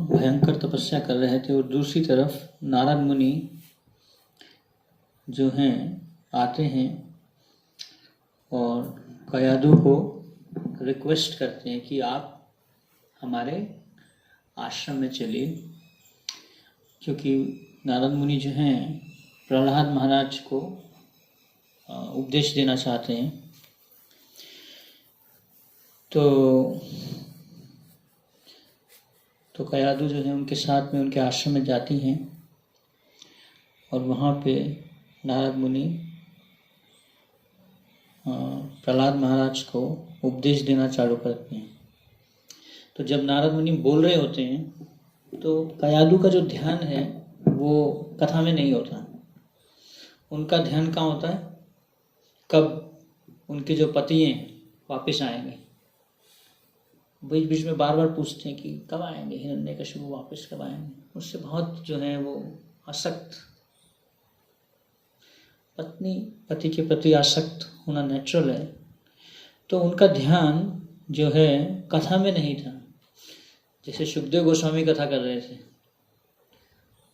भयंकर तपस्या कर रहे थे और दूसरी तरफ नारद मुनि जो हैं आते हैं और कयादु को रिक्वेस्ट करते हैं कि आप हमारे आश्रम में चलिए, क्योंकि नारद मुनि जो हैं प्रहलाद महाराज को उपदेश देना चाहते हैं। तो कयादु जो है उनके साथ में उनके आश्रम में जाती हैं और वहाँ पे नारद मुनि प्रहलाद महाराज को उपदेश देना चालू करते हैं। तो जब नारद मुनि बोल रहे होते हैं तो कयादु का जो ध्यान है वो कथा में नहीं होता। उनका ध्यान कहाँ होता है? कब उनके जो पति हैं वापस आएंगे। बीच बीच में बार बार पूछते हैं कि कब आएंगे, हिरण्यकशिपु वापस कब आएंगे। उससे बहुत जो है वो आसक्त, पत्नी पति के प्रति आसक्त होना नेचुरल है। तो उनका ध्यान जो है कथा में नहीं था। जैसे सुखदेव गोस्वामी कथा कर रहे थे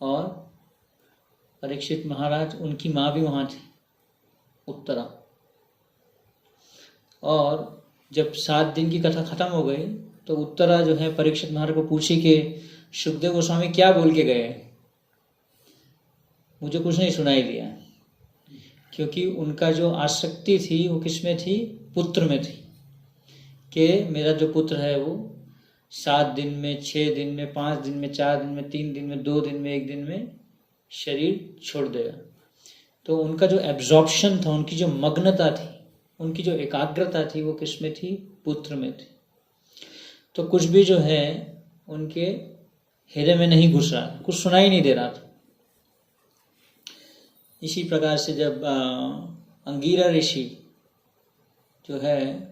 और परीक्षित महाराज, उनकी माँ भी वहाँ थी, उत्तरा। और जब 7 दिन की कथा खत्म हो गई तो उत्तरा जो है परीक्षित महाराज को पूछी कि सुखदेव गोस्वामी क्या बोल के गए? मुझे कुछ नहीं सुनाई दिया। क्योंकि उनका जो आसक्ति थी वो किस में थी? पुत्र में थी, कि मेरा जो पुत्र है वो 7 दिन में, 6 दिन में, 5 दिन में, 4 दिन में, 3 दिन में, 2 दिन में, 1 दिन में शरीर छोड़ देगा। तो उनका जो एब्जॉर्प्शन था, उनकी जो मग्नता थी, उनकी जो एकाग्रता थी वो किस में थी? पुत्र में थी। तो कुछ भी जो है उनके हृदय में नहीं घुस रहा, कुछ सुनाई नहीं दे रहा था। इसी प्रकार से जब अंगीरा ऋषि जो है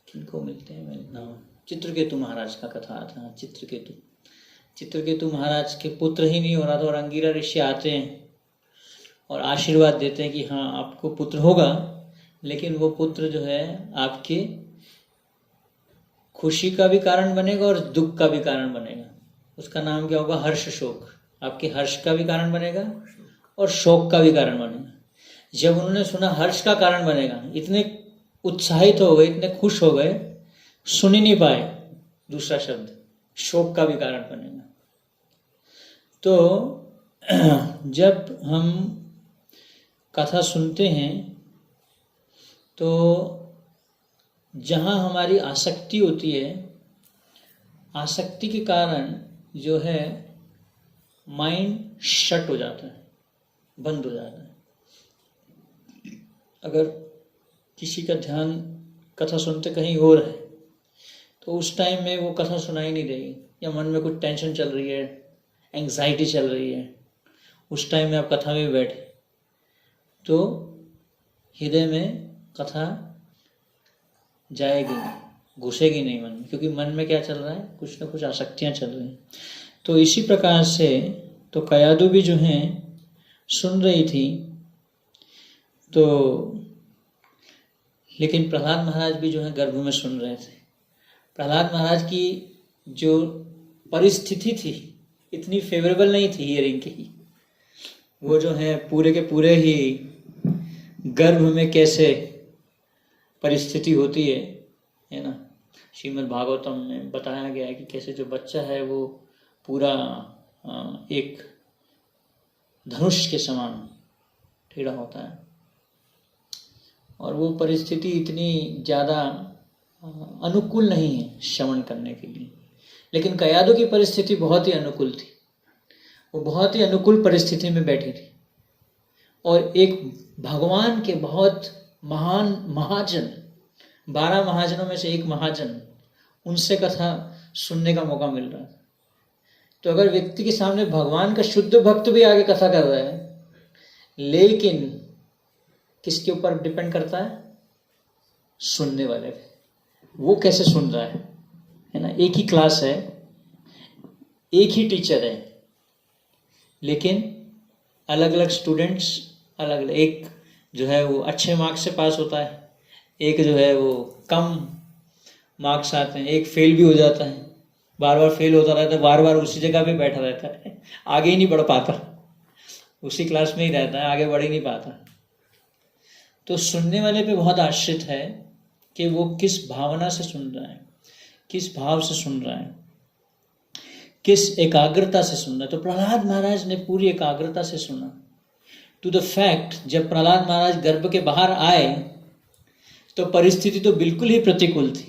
किनको मिलते हैं, मैं नाम, चित्रकेतु महाराज का कथा आता है। चित्रकेतु महाराज के पुत्र ही नहीं हो रहा था और अंगीरा ऋषि आते हैं और आशीर्वाद देते हैं कि हाँ आपको पुत्र होगा, लेकिन वो पुत्र जो है आपके खुशी का भी कारण बनेगा और दुख का भी कारण बनेगा। उसका नाम क्या होगा? हर्ष शोक। आपके हर्ष का भी कारण बनेगा और शोक का भी कारण बनेगा। जब उन्होंने सुना हर्ष का कारण बनेगा, इतने उत्साहित हो गए, इतने खुश हो गए, सुन ही नहीं पाए दूसरा शब्द, शोक का भी कारण बनेगा। तो जब हम कथा सुनते हैं तो जहाँ हमारी आसक्ति होती है, आसक्ति के कारण जो है माइंड शट हो जाता है, बंद हो जाता है। अगर किसी का ध्यान कथा सुनते कहीं और है तो उस टाइम में वो कथा सुनाई नहीं देगी, या मन में कुछ टेंशन चल रही है, एंग्जाइटी चल रही है, उस टाइम में आप कथा में बैठे तो हृदय में कथा जाएगी नहीं, घुसेगी नहीं मन में, क्योंकि मन में क्या चल रहा है? कुछ न कुछ आसक्तियाँ चल रही हैं। तो इसी प्रकार से तो कयादु भी जो हैं सुन रही थी, तो लेकिन प्रहलाद महाराज भी जो है गर्भ में सुन रहे थे। प्रहलाद महाराज की जो परिस्थिति थी इतनी फेवरेबल नहीं थी हियरिंग की। वो जो है पूरे के पूरे ही गर्भ में कैसे परिस्थिति होती है ना, श्रीमद् भागवतम में बताया गया है कि कैसे जो बच्चा है वो पूरा एक धनुष के समान टेढ़ा होता है, और वो परिस्थिति इतनी ज़्यादा अनुकूल नहीं है श्रवण करने के लिए। लेकिन कयादु की परिस्थिति बहुत ही अनुकूल थी। वो बहुत ही अनुकूल परिस्थिति में बैठी थी और एक भगवान के बहुत महान महाजन, 12 महाजनों में से एक महाजन, उनसे कथा सुनने का मौका मिल रहा था। तो अगर व्यक्ति के सामने भगवान का शुद्ध भक्त भी आगे कथा कर रहा है, लेकिन किसके ऊपर डिपेंड करता है? सुनने वाले पे। वो कैसे सुन रहा है ना। एक ही क्लास है, एक ही टीचर है, लेकिन अलग अलग स्टूडेंट्स अलग अलग। एक जो है वो अच्छे मार्क्स से पास होता है, एक जो है वो कम मार्क्स आते हैं, एक फेल भी हो जाता है, बार बार फेल होता रहता है, बार बार उसी जगह पे बैठा रहता है, आगे ही नहीं बढ़ पाता, उसी क्लास में ही रहता है, आगे बढ़ ही नहीं पाता। तो सुनने वाले पे बहुत आश्रित है कि वो किस भावना से सुन रहा है, किस भाव से सुन रहा है, किस एकाग्रता से सुन रहा है। तो प्रहलाद महाराज ने पूरी एकाग्रता से सुना। टू द फैक्ट, जब प्रहलाद महाराज गर्भ के बाहर आए तो परिस्थिति तो बिल्कुल ही प्रतिकूल थी,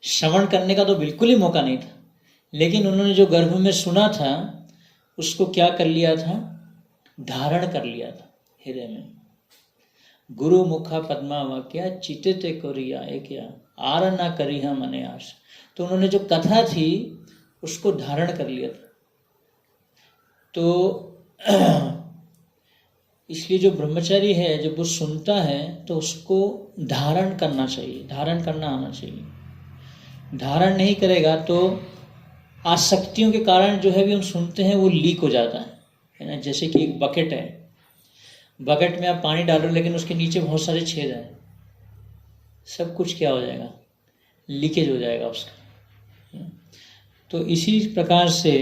श्रवण करने का तो बिल्कुल ही मौका नहीं था, लेकिन उन्होंने जो गर्भ में सुना था उसको क्या कर लिया था, धारण कर लिया था हृदय में। गुरु मुखा पद्मा वाक्या चितित कोरिया क्या आर ना करी हम मने आश। तो उन्होंने जो कथा थी उसको धारण कर लिया था। तो इसलिए जो ब्रह्मचारी है जब वो सुनता है तो उसको धारण करना चाहिए, धारण करना आना चाहिए। धारण नहीं करेगा तो आसक्तियों के कारण जो है भी हम सुनते हैं वो लीक हो जाता है ना। जैसे कि एक बकेट है, बकेट में आप पानी डाल रहे हो लेकिन उसके नीचे बहुत सारे छेद हैं, सब कुछ क्या हो जाएगा, लीकेज हो जाएगा उसका। तो इसी प्रकार से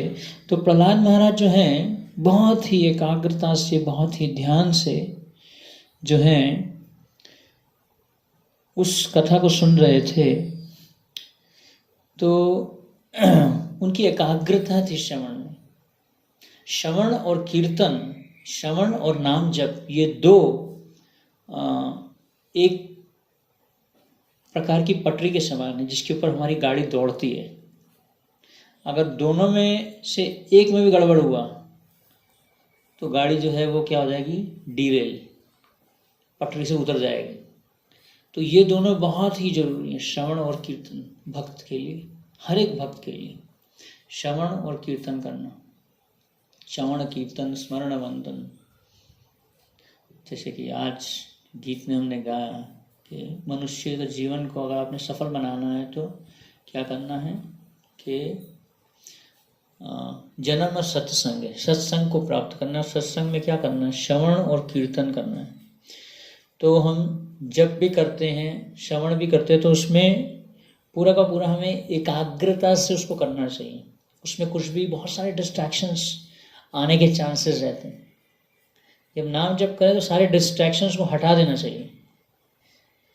तो प्रहलाद महाराज जो हैं बहुत ही एकाग्रता से, बहुत ही ध्यान से जो है उस कथा को सुन रहे थे। तो उनकी एकाग्रता थी श्रवण में। श्रवण और कीर्तन, श्रवण और नाम जप, ये दो एक प्रकार की पटरी के समान है जिसके ऊपर हमारी गाड़ी दौड़ती है। अगर दोनों में से एक में भी गड़बड़ हुआ तो गाड़ी जो है वो क्या हो जाएगी, डीरेल, पटरी से उतर जाएगी। तो ये दोनों बहुत ही जरूरी है, श्रवण और कीर्तन भक्त के लिए, हर एक भक्त के लिए श्रवण और कीर्तन करना। श्रवण कीर्तन स्मरण वंदन, जैसे कि आज गीत में हमने गाया कि मनुष्य के जीवन को अगर आपने सफल बनाना है तो क्या करना है कि जन्म सत्संग है, सत्संग को प्राप्त करना। सत्संग में क्या करना है, श्रवण और कीर्तन करना है। तो हम जब भी करते हैं, श्रवण भी करते हैं, तो उसमें पूरा का पूरा हमें एकाग्रता से उसको करना चाहिए। उसमें कुछ भी बहुत सारे डिस्ट्रैक्शंस आने के चांसेस रहते हैं। जब नाम जप करें तो सारे डिस्ट्रैक्शंस को हटा देना चाहिए।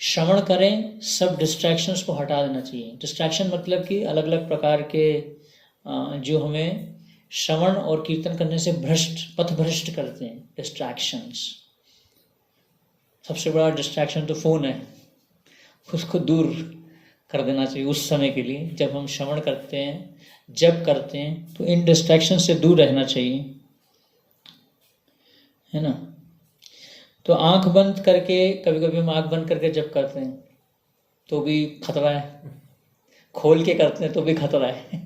श्रवण करें, सब डिस्ट्रैक्शंस को हटा देना चाहिए। डिस्ट्रैक्शन मतलब कि अलग अलग प्रकार के जो हमें श्रवण और कीर्तन करने से पथ भ्रष्ट करते हैं, डिस्ट्रैक्शंस। सबसे बड़ा डिस्ट्रैक्शन तो फ़ोन है, उसको दूर कर देना चाहिए उस समय के लिए। जब हम श्रवण करते हैं, जब करते हैं, तो इन डिस्ट्रैक्शन से दूर रहना चाहिए, है ना। तो आंख बंद करके, कभी कभी हम आंख बंद करके जब करते हैं तो भी खतरा है, खोल के करते हैं तो भी खतरा है।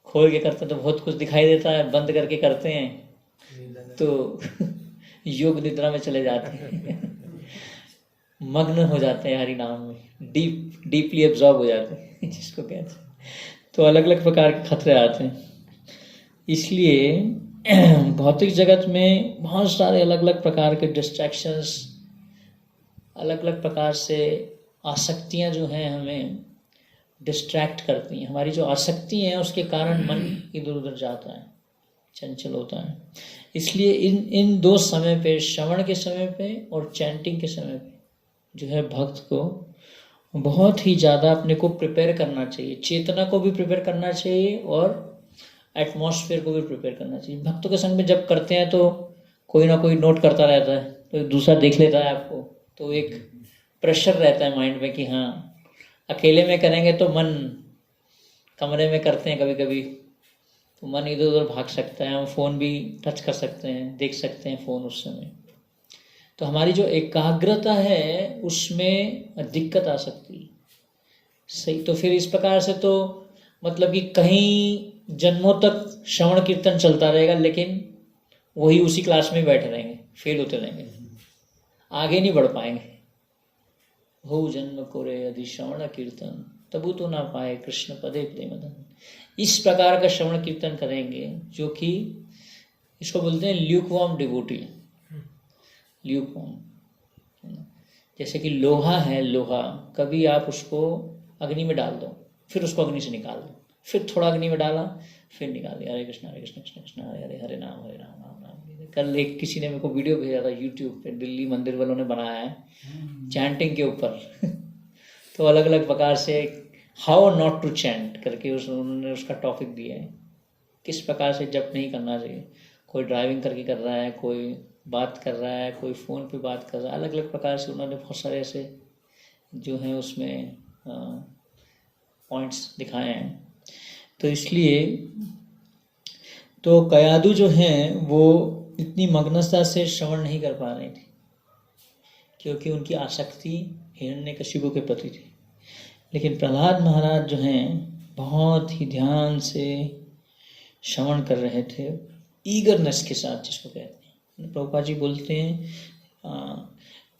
खोल के करते हैं तो बहुत कुछ दिखाई देता है, बंद करके करते हैं तो योग निद्रा में चले जाते हैं, मग्न हो जाते हैं हरि नाम में, डीपली एब्जॉर्ब हो जाते हैं जिसको कहते हैं। तो अलग अलग प्रकार के खतरे आते हैं। इसलिए भौतिक जगत में बहुत सारे अलग अलग प्रकार के डिस्ट्रैक्शंस, अलग अलग प्रकार से आसक्तियां जो हैं हमें डिस्ट्रैक्ट करती हैं। हमारी जो आसक्ति है उसके कारण मन इधर उधर जाता है, चंचल होता है। इसलिए इन दो समय पे, श्रवण के समय पे और चैंटिंग के समय पे जो है भक्त को बहुत ही ज़्यादा अपने को प्रिपेयर करना चाहिए। चेतना को भी प्रिपेयर करना चाहिए और एटमॉस्फेयर को भी प्रिपेयर करना चाहिए। भक्तों के संग में जब करते हैं तो कोई ना कोई नोट करता रहता है, तो दूसरा देख लेता है आपको, तो एक प्रेशर रहता है माइंड में कि हाँ। अकेले में करेंगे तो मन, कमरे में करते हैं कभी कभी तो मन इधर उधर भाग सकता है, हम फ़ोन भी टच कर सकते हैं, देख सकते हैं फ़ोन उस समय। तो हमारी जो एकाग्रता है उसमें दिक्कत आ सकती है। सही, तो फिर इस प्रकार से तो मतलब कि कहीं जन्मों तक श्रवण कीर्तन चलता रहेगा, लेकिन वही उसी क्लास में बैठे रहेंगे, फेल होते रहेंगे, आगे नहीं बढ़ पाएंगे। हो जन्म कोरे यदि श्रवण कीर्तन तबु तो ना पाए कृष्ण पदे प्रेमधन। इस प्रकार का श्रवण कीर्तन करेंगे जो कि इसको बोलते हैं ल्यूकवार्म डिवोटी, ल्यूकवार्म। जैसे कि लोहा है, लोहा कभी आप उसको अग्नि में डाल दो, फिर उसको अग्नि से निकाल दो, फिर थोड़ा अग्नि में डाला, फिर निकाल दिया, हरे कृष्ण कृष्ण कृष्ण हरे हरे, हरे राम राम राम। कल एक किसी ने मेरे को वीडियो भेजा था यूट्यूब पे, दिल्ली मंदिर वालों ने बनाया है चैंटिंग के ऊपर तो अलग अलग प्रकार से हाउ नॉट टू चैंट करके उन्होंने उसका टॉपिक दिया है, किस प्रकार से जप नहीं करना चाहिए। कोई ड्राइविंग करके कर रहा है, कोई बात कर रहा है, कोई फ़ोन पे बात कर रहा है, अलग अलग प्रकार से उन्होंने बहुत सारे ऐसे जो हैं उसमें पॉइंट्स दिखाए हैं। तो इसलिए तो कयादू जो हैं वो इतनी मग्नता से श्रवण नहीं कर पा रही थी, क्योंकि उनकी आसक्ति हिरण्यकशिपु के प्रति थी। लेकिन प्रहलाद महाराज जो हैं बहुत ही ध्यान से श्रवण कर रहे थे, ईगरनेस के साथ, जिसको कहते हैं। प्रभुपाद जी बोलते हैं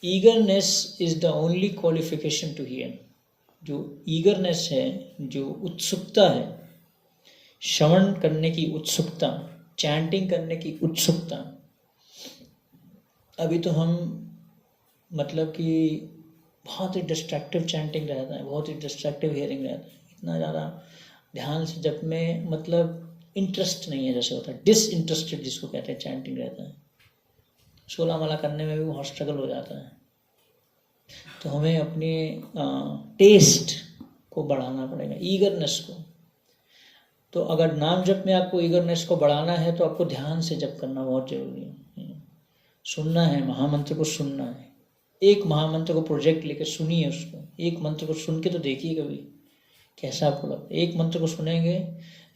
eagerness is the only qualification to hear. जो ईगरनेस है, जो उत्सुकता है, श्रवण करने की उत्सुकता, चैंटिंग करने की उत्सुकता। अभी तो हम मतलब कि बहुत ही डिस्ट्रैक्टिव चैंटिंग रहता है, बहुत ही डिस्ट्रैक्टिव हियरिंग रहता है, इतना ज़्यादा ध्यान से जब में मतलब इंटरेस्ट नहीं है, जैसे होता है डिसइंटरेस्टेड जिसको कहते हैं चैंटिंग रहता है। 16 माला करने में भी बहुत स्ट्रगल हो जाता है। तो हमें अपने टेस्ट को बढ़ाना पड़ेगा, ईगरनेस को। तो अगर नाम जप में आपको ईगरनेस को बढ़ाना है तो आपको ध्यान से जप करना बहुत जरूरी है। सुनना है, महामंत्र को सुनना है। एक महामंत्र को प्रोजेक्ट लेकर सुनिए उसको, एक मंत्र को सुन के तो देखिए कभी कैसा आपको लगता है। एक मंत्र को सुनेंगे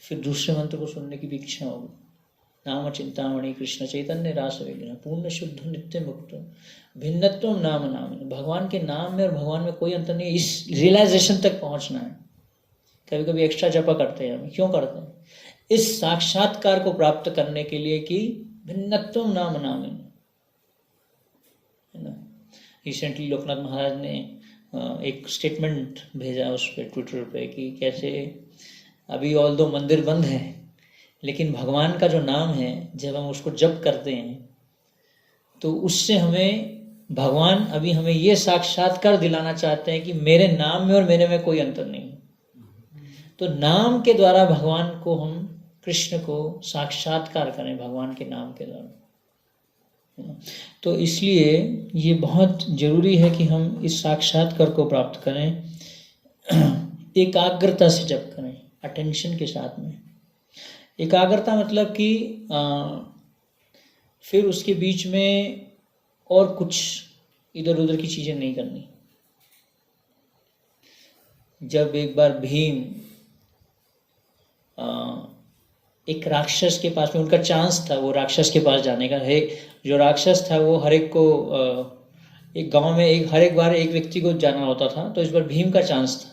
फिर दूसरे मंत्र को सुनने की भी इच्छा होगी। नाम चिंतामणि कृष्ण चैतन्य रास विघ्न पूर्ण शुद्ध नित्य मुक्त भिन्नत्व नाम नाम। भगवान के नाम में और भगवान में कोई अंतर नहीं, इस रियलाइजेशन तक पहुंचना है। कभी कभी एक्स्ट्रा जपा करते हैं हम, क्यों करते हैं? इस साक्षात्कार को प्राप्त करने के लिए कि भिन्नत्व नाम नाम है ना। रिसेंटली लोकनाथ महाराज ने एक स्टेटमेंट भेजा उस पर ट्विटर पे कि कैसे अभी ऑल दो मंदिर बंद है, लेकिन भगवान का जो नाम है जब हम उसको जप करते हैं तो उससे हमें भगवान अभी हमें ये साक्षात्कार दिलाना चाहते हैं कि मेरे नाम में और मेरे में कोई अंतर नहीं। तो नाम के द्वारा भगवान को, हम कृष्ण को साक्षात्कार करें भगवान के नाम के द्वारा। तो इसलिए ये बहुत जरूरी है कि हम इस साक्षात्कार को प्राप्त करें, एकाग्रता से जप करें, अटेंशन के साथ में। एकाग्रता मतलब कि फिर उसके बीच में और कुछ इधर उधर की चीजें नहीं करनी। जब एक बार भीम एक राक्षस के पास में, उनका चांस था वो राक्षस के पास जाने का है। जो राक्षस था वो हर एक को एक गांव में हर एक बार एक व्यक्ति को जाना होता था। तो इस बार भीम का चांस था,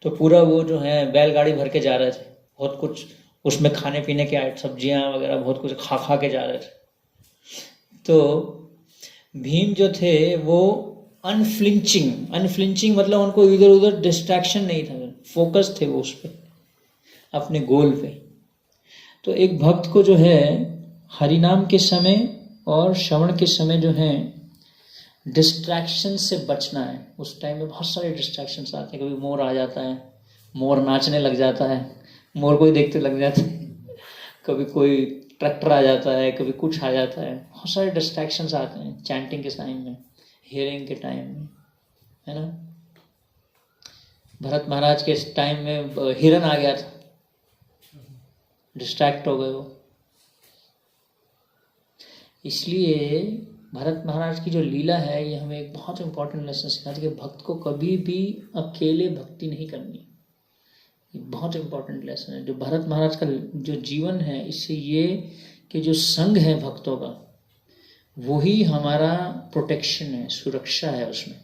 तो पूरा वो जो है बैलगाड़ी भर के जा रहे थे, बहुत कुछ उसमें खाने पीने के सब्जियां वगैरह बहुत कुछ खा के जा रहे थे। तो भीम जो थे वो अनफ्लिंचिंग मतलब उनको इधर उधर डिस्ट्रैक्शन नहीं था, फोकस थे वो उस पर, अपने गोल पे। तो एक भक्त को जो है हरिनाम के समय और श्रवण के समय जो है डिस्ट्रैक्शन से बचना है। उस टाइम में बहुत सारे डिस्ट्रैक्शंस आते हैं। कभी मोर आ जाता है, मोर नाचने लग जाता है, मोर को ही देखते लग जाते हैं। कभी कोई ट्रैक्टर आ जाता है, कभी कुछ आ जाता है, बहुत सारे डिस्ट्रैक्शंस आते हैं चैंटिंग के टाइम में, हियरिंग के टाइम में, है ना। भरत महाराज के टाइम में हिरन आ गया था, डिस्ट्रैक्ट हो गए वो। इसलिए भरत महाराज की जो लीला है ये हमें एक बहुत इंपॉर्टेंट लेसन सिखाती है कि भक्त को कभी भी अकेले भक्ति नहीं करनी। ये बहुत इंपॉर्टेंट लेसन है जो भरत महाराज का जो जीवन है, इससे ये कि जो संघ है भक्तों का वो ही हमारा प्रोटेक्शन है, सुरक्षा है उसमें।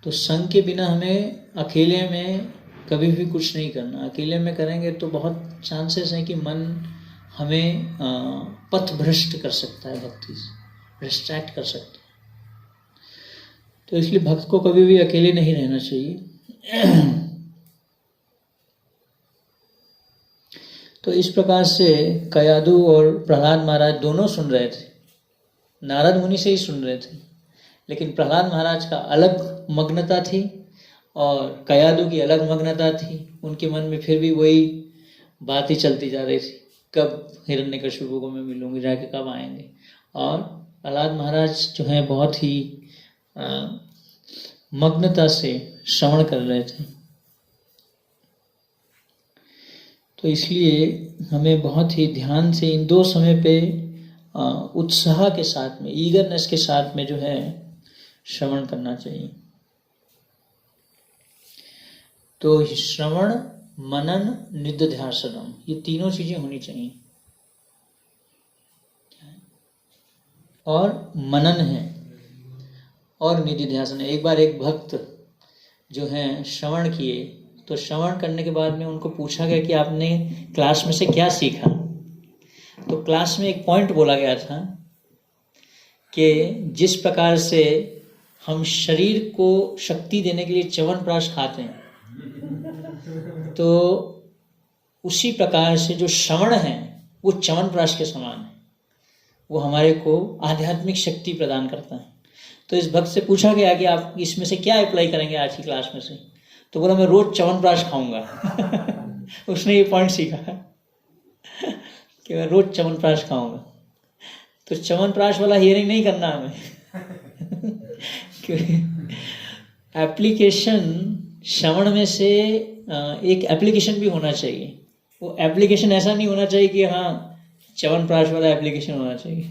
तो संघ के बिना हमें अकेले में कभी भी कुछ नहीं करना। अकेले में करेंगे तो बहुत चांसेस हैं कि मन हमें पथ भ्रष्ट कर सकता है, भक्ति से डिस्ट्रैक्ट कर सकता है। तो इसलिए भक्त को कभी भी अकेले नहीं रहना चाहिए। तो इस प्रकार से कयादू और प्रहलाद महाराज दोनों सुन रहे थे नारद मुनि से ही सुन रहे थे, लेकिन प्रहलाद महाराज का अलग मग्नता थी और कयादु की अलग मग्नता थी। उनके मन में फिर भी वही बात ही चलती जा रही थी, कब हिरण्यकशिपु को मैं मिलूंगी, जाके कब आएंगे। और प्रहलाद महाराज जो है बहुत ही मग्नता से श्रवण कर रहे थे। तो इसलिए हमें बहुत ही ध्यान से इन दो समय पे उत्साह के साथ में, ईगरनेस के साथ में जो है श्रवण करना चाहिए। तो श्रवण, मनन, निधिध्यासनम, ये तीनों चीजें होनी चाहिए। और मनन है और निधिध्यासन है। एक बार एक भक्त जो है श्रवण किए, तो श्रवण करने के बाद में उनको पूछा गया कि आपने क्लास में से क्या सीखा। तो क्लास में एक पॉइंट बोला गया था कि जिस प्रकार से हम शरीर को शक्ति देने के लिए च्यवनप्राश खाते हैं, तो उसी प्रकार से जो श्रवण है वो च्यवनप्राश के समान है, वो हमारे को आध्यात्मिक शक्ति प्रदान करता है। तो इस भक्त से पूछा गया कि आप इसमें से क्या अप्लाई करेंगे आज की क्लास में से। तो बोला मैं रोज च्यवनप्राश खाऊंगा। उसने ये पॉइंट सीखा कि मैं रोज च्यवनप्राश खाऊंगा। तो च्यवनप्राश वाला हियरिंग नहीं करना हमें। एप्लीकेशन श्रवण में से एक एप्लीकेशन भी होना चाहिए। वो एप्लीकेशन ऐसा नहीं होना चाहिए कि हाँ च्यवनप्राश वाला एप्लीकेशन होना चाहिए।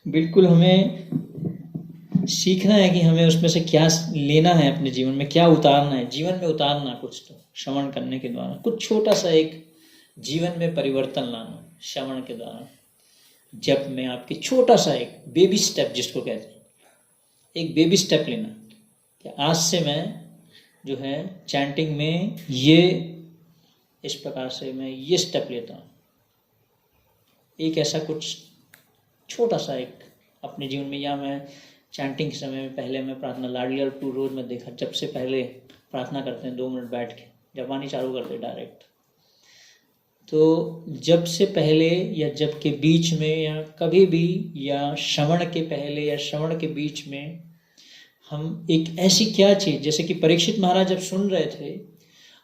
बिल्कुल हमें सीखना है कि हमें उसमें से क्या लेना है, अपने जीवन में क्या उतारना है, जीवन में उतारना कुछ। तो श्रवण करने के द्वारा कुछ छोटा सा एक जीवन में परिवर्तन लाना, श्रवण के द्वारा जप में आपके छोटा सा एक बेबी स्टेप, जिसको कहते हैं एक बेबी स्टेप लेना कि आज से मैं जो है चैंटिंग में ये इस प्रकार से मैं ये स्टेप लेता हूँ। एक ऐसा कुछ छोटा सा एक अपने जीवन में, या मैं चैंटिंग के समय में पहले मैं प्रार्थना लाडली और टू रोज में देखा, जब से पहले प्रार्थना करते हैं 2 मिनट बैठ के, जबानी चालू करते हैं डायरेक्ट। तो जब से पहले या जब के बीच में या कभी भी, या श्रवण के पहले या श्रवण के बीच में, हम एक ऐसी क्या चीज़, जैसे कि परीक्षित महाराज जब सुन रहे थे,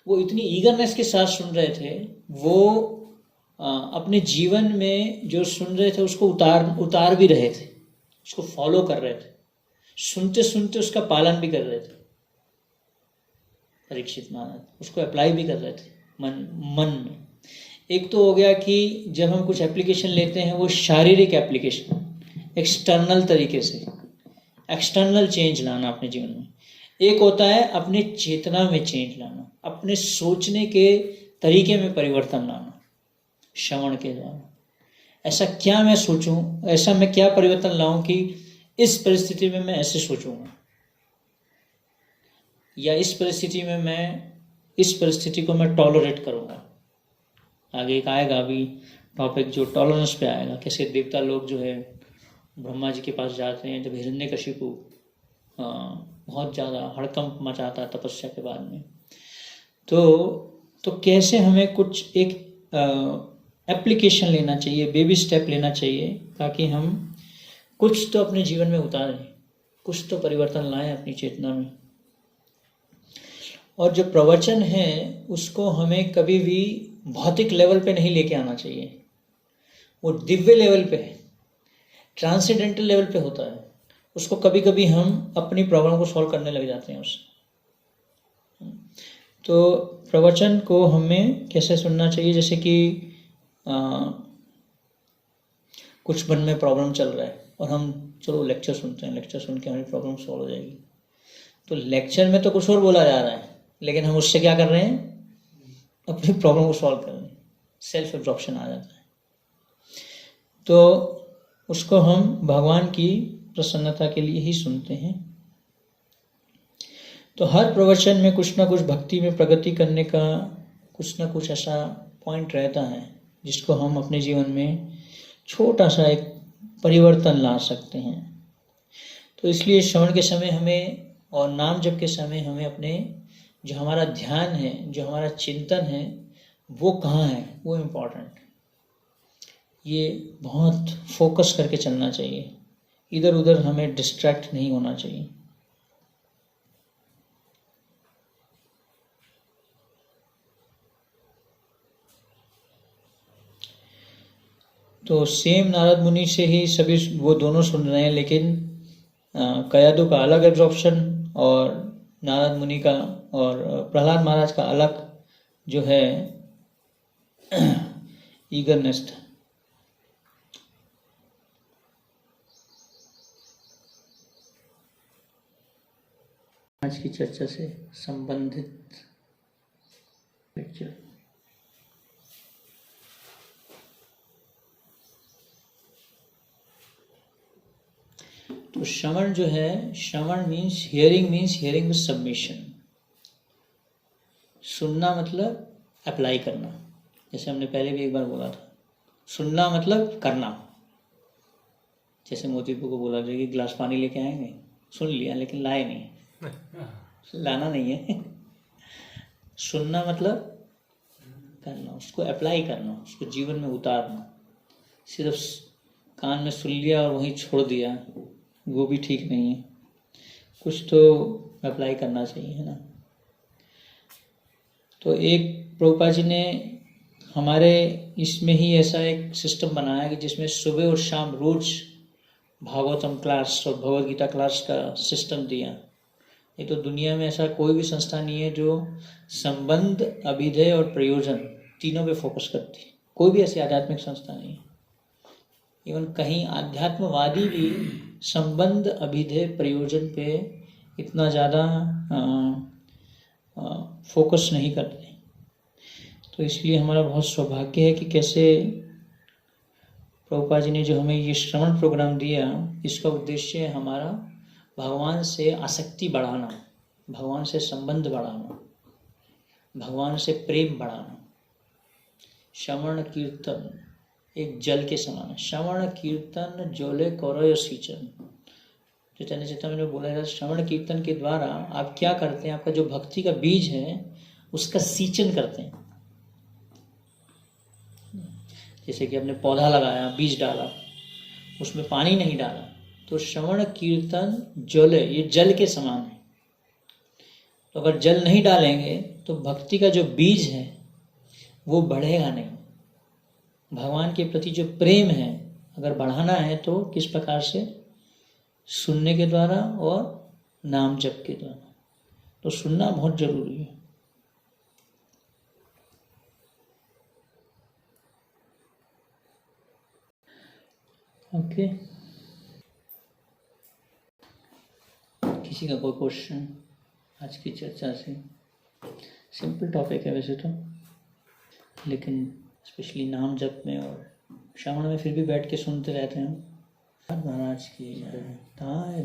वो इतनी ईगरनेस के साथ सुन रहे थे, वो अपने जीवन में जो सुन रहे थे उसको उतार भी रहे थे, उसको फॉलो कर रहे थे, सुनते सुनते उसका पालन भी कर रहे थे। परीक्षित महाराज उसको अप्लाई भी कर रहे थे मन में। एक तो हो गया कि जब हम कुछ एप्लीकेशन लेते हैं वो शारीरिक एप्लीकेशन, एक्सटर्नल तरीके से, एक्सटर्नल चेंज लाना अपने जीवन में। एक होता है अपने चेतना में चेंज लाना, अपने सोचने के तरीके में परिवर्तन लाना श्रवण के द्वारा। ऐसा क्या मैं सोचूं, ऐसा मैं क्या परिवर्तन लाऊं कि इस परिस्थिति में मैं ऐसे सोचूंगा, या इस परिस्थिति में मैं इस परिस्थिति को मैं टॉलरेट करूंगा। आगे एक आएगा अभी टॉपिक जो टॉलरेंस पे आएगा, कैसे देवता लोग जो है ब्रह्मा जी के पास जाते हैं जब हिरण्यकशिपु बहुत ज़्यादा हड़कंप मचाता है तपस्या के बाद में। तो कैसे हमें कुछ एक एप्लीकेशन लेना चाहिए, बेबी स्टेप लेना चाहिए, ताकि हम कुछ तो अपने जीवन में उतारें, कुछ तो परिवर्तन लाएं अपनी चेतना में। और जो प्रवचन है उसको हमें कभी भी भौतिक लेवल पे नहीं लेके आना चाहिए, वो दिव्य लेवल पे है, ट्रांसेंडेंटल लेवल पे होता है। उसको कभी कभी हम अपनी प्रॉब्लम को सॉल्व करने लग जाते हैं उससे। तो प्रवचन को हमें कैसे सुनना चाहिए, जैसे कि कुछ मन में प्रॉब्लम चल रहा है और हम चलो लेक्चर सुनते हैं, लेक्चर सुन के हमारी प्रॉब्लम सॉल्व हो जाएगी। तो लेक्चर में तो कुछ और बोला जा रहा है, लेकिन हम उससे क्या कर रहे हैं, अपनी प्रॉब्लम को सॉल्व कर रहे हैं। सेल्फ एब्जॉर्प्शन आ जाता है। तो उसको हम भगवान की प्रसन्नता के लिए ही सुनते हैं। तो हर प्रवचन में कुछ ना कुछ भक्ति में प्रगति करने का कुछ ना कुछ ऐसा पॉइंट रहता है जिसको हम अपने जीवन में छोटा सा एक परिवर्तन ला सकते हैं। तो इसलिए श्रवण के समय हमें और नाम जप के समय हमें अपने जो हमारा ध्यान है, जो हमारा चिंतन है, वो कहाँ है, वो इम्पोर्टेंट। ये बहुत फोकस करके चलना चाहिए इधर उधर हमें डिस्ट्रैक्ट नहीं होना चाहिए। तो सेम नारद मुनि से ही सभी वो दोनों सुन रहे हैं, लेकिन कयादु का अलग एब्जॉर्प्शन और नारद मुनि का और प्रहलाद महाराज का अलग जो है ईगरनेस था। आज की चर्चा से संबंधित लेक्चर। तो श्रवण जो है, श्रवण मीन्स हियरिंग विद सबमिशन। सुनना मतलब अप्लाई करना, जैसे हमने पहले भी एक बार बोला था। सुनना मतलब करना, जैसे मोतीपुर को बोला था कि गिलास पानी लेके आएंगे, सुन लिया लेकिन लाए नहीं, लाना नहीं है। सुनना मतलब करना, उसको अप्लाई करना, उसको जीवन में उतारना। सिर्फ कान में सुन लिया और वहीं छोड़ दिया, वो भी ठीक नहीं है। कुछ तो अप्लाई करना चाहिए, है ना। तो एक प्रभुपाद जी ने हमारे इसमें ही ऐसा एक सिस्टम बनाया कि जिसमें सुबह और शाम रोज भागवतम क्लास और भगवद गीता क्लास का सिस्टम दिया। ये तो दुनिया में ऐसा कोई भी संस्था नहीं है जो संबंध, अभिधेय और प्रयोजन तीनों पे फोकस करती है। कोई भी ऐसी आध्यात्मिक संस्था नहीं है। इवन कहीं आध्यात्मवादी भी संबंध, अभिधेय, प्रयोजन पे इतना ज़्यादा फोकस नहीं करते। तो इसलिए हमारा बहुत सौभाग्य है कि कैसे प्रभुपाद जी ने जो हमें ये श्रवण प्रोग्राम दिया, इसका उद्देश्य है हमारा भगवान से आसक्ति बढ़ाना, भगवान से संबंध बढ़ाना, भगवान से प्रेम बढ़ाना। श्रवण कीर्तन एक जल के समान है। श्रवण कीर्तन जोले कौरव सींचन। चैतन्य चेतावनी में बोला जाता है, श्रवण कीर्तन के द्वारा आप क्या करते हैं, आपका जो भक्ति का बीज है उसका सींचन करते हैं। जैसे कि आपने पौधा लगाया, बीज डाला, उसमें पानी नहीं डाला, तो श्रवण कीर्तन जोले, ये जल के समान है। तो अगर जल नहीं डालेंगे तो भक्ति का जो बीज है वो बढ़ेगा नहीं। भगवान के प्रति जो प्रेम है अगर बढ़ाना है तो किस प्रकार से? सुनने के द्वारा और नाम जप के द्वारा। तो सुनना बहुत जरूरी है। ओके, किसी का कोई क्वेश्चन आज की चर्चा से? सिंपल टॉपिक है वैसे तो, लेकिन स्पेशली नाम जप में और श्रवण में फिर भी बैठ के सुनते रहते हैं। महाराज की ताए